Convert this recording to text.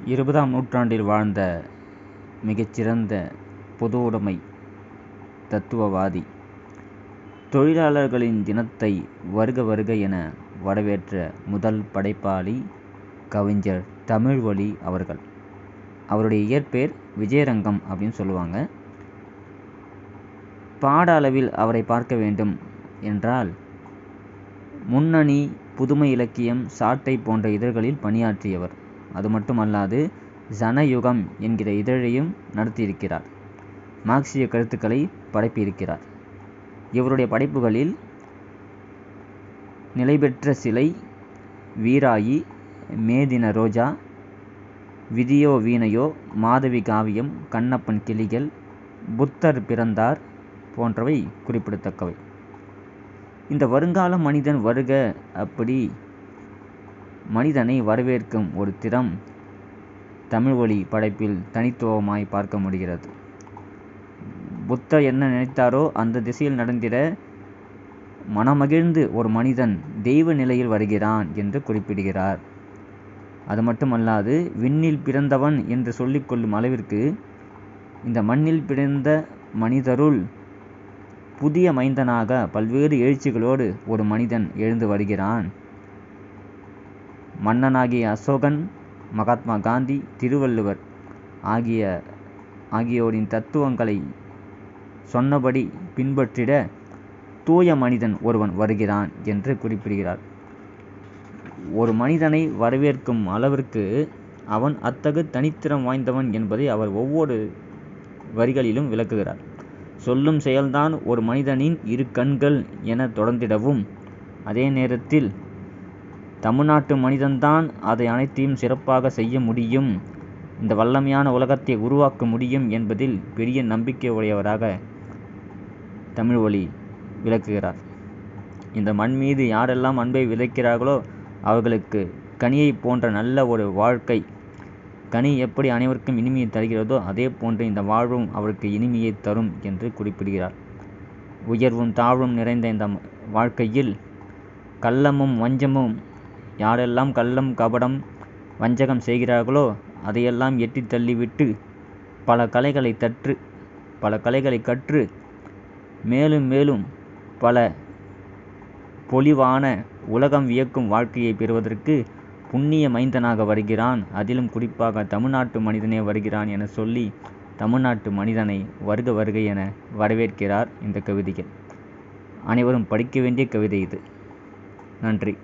20ஆம் நூற்றாண்டில் வாழ்ந்த மிகச்சிறந்த பொதுவுடைமை தத்துவவாதி, தொழிலாளர்களின் தினத்தை வருக வருக என வரவேற்ற முதல் படைப்பாளி கவிஞர் தமிழ்வழி அவர்கள். அவருடைய இயற்பெயர் விஜயரங்கம் அப்படின்னு சொல்லுவாங்க. பாட அளவில் அவரை பார்க்க வேண்டும் என்றால் முன்னணி, புதுமை இலக்கியம், சாட்டை போன்ற இதழ்களில் பணியாற்றியவர். அது மட்டுமல்லாது ஜனயுகம் என்கிற இதழையும் நடத்தியிருக்கிறார். மார்க்சிய கருத்துக்களை படைப்பியிருக்கிறார். இவருடைய படைப்புகளில் நிலைபெற்ற சிலை, வீராயி, மேதின ரோஜா, விதியோ வீணையோ, மாதவி காவியம், கண்ணப்பன் கிளிகள், புத்தர் பிறந்தார் போன்றவை குறிப்பிடத்தக்கவை. இந்த வருங்கால மனிதன் வருக, அப்படி மனிதனை வரவேற்கும் ஒரு திறம் தமிழ்வழி படைப்பில் தனித்துவமாய் பார்க்க முடிகிறது. புத்தர் என்ன நினைத்தாரோ அந்த திசையில் நடந்திட மனமகிழ்ந்து ஒரு மனிதன் தெய்வ நிலையில் வருகிறான் என்று குறிப்பிடுகிறார். அது மட்டுமல்லாது விண்ணில் பிறந்தவன் என்று சொல்லிக்கொள்ளும் அளவிற்கு இந்த மண்ணில் பிறந்த மனிதருள் புதிய மைந்தனாக பல்வேறு எழுச்சிகளோடு ஒரு மனிதன் எழுந்து வருகிறான். மன்னனாகிய அசோகன், மகாத்மா காந்தி, திருவள்ளுவர் ஆகியோரின் தத்துவங்களை சொன்னபடி பின்பற்றிட தூய மனிதன் ஒருவன் வருகிறான் என்று குறிப்பிடுகிறார். ஒரு மனிதனை வரவேற்கும் அளவிற்கு அவன் அத்தகு தனித்திறம் வாய்ந்தவன் என்பதை அவர் ஒவ்வொரு வரிகளிலும் விளக்குகிறார். சொல்லும் செயல்தான் ஒரு மனிதனின் இரு கண்கள் என தொடர்ந்திடவும், அதே நேரத்தில் தமிழ்நாட்டு மனிதன்தான் அதை அனைத்தையும் சிறப்பாக செய்ய முடியும், இந்த வல்லமையான உலகத்தை உருவாக்க முடியும் என்பதில் பெரிய நம்பிக்கை உடையவராக தமிழ்வழி விளக்குகிறார். இந்த மண் மீது யாரெல்லாம் அன்பை விதைக்கிறார்களோ அவர்களுக்கு கனியை போன்ற நல்ல ஒரு வாழ்க்கை, கனி எப்படி அனைவருக்கும் இனிமையை தருகிறதோ அதே போன்று இந்த வாழ்வும் அவருக்கு இனிமையை தரும் என்று குறிப்பிடுகிறார். உயர்வும் தாழ்வும் நிறைந்த இந்த வாழ்க்கையில் கள்ளமும் வஞ்சமும், யாரெல்லாம் கள்ளம், கபடம், வஞ்சகம் செய்கிறார்களோ அதையெல்லாம் எட்டி தள்ளிவிட்டு பல கலைகளை கற்று மேலும் மேலும் பல பொலிவான உலகம் வியக்கும் வாழ்க்கையை பெறுவதற்கு புண்ணிய மைந்தனாக வருகிறான், அதிலும் குறிப்பாக தமிழ்நாட்டு மனிதனே வருகிறான் என சொல்லி தமிழ்நாட்டு மனிதனை வருக வருக என வரவேற்கிறார் இந்த கவிதைகள். அனைவரும் படிக்க வேண்டிய கவிதை இது. நன்றி.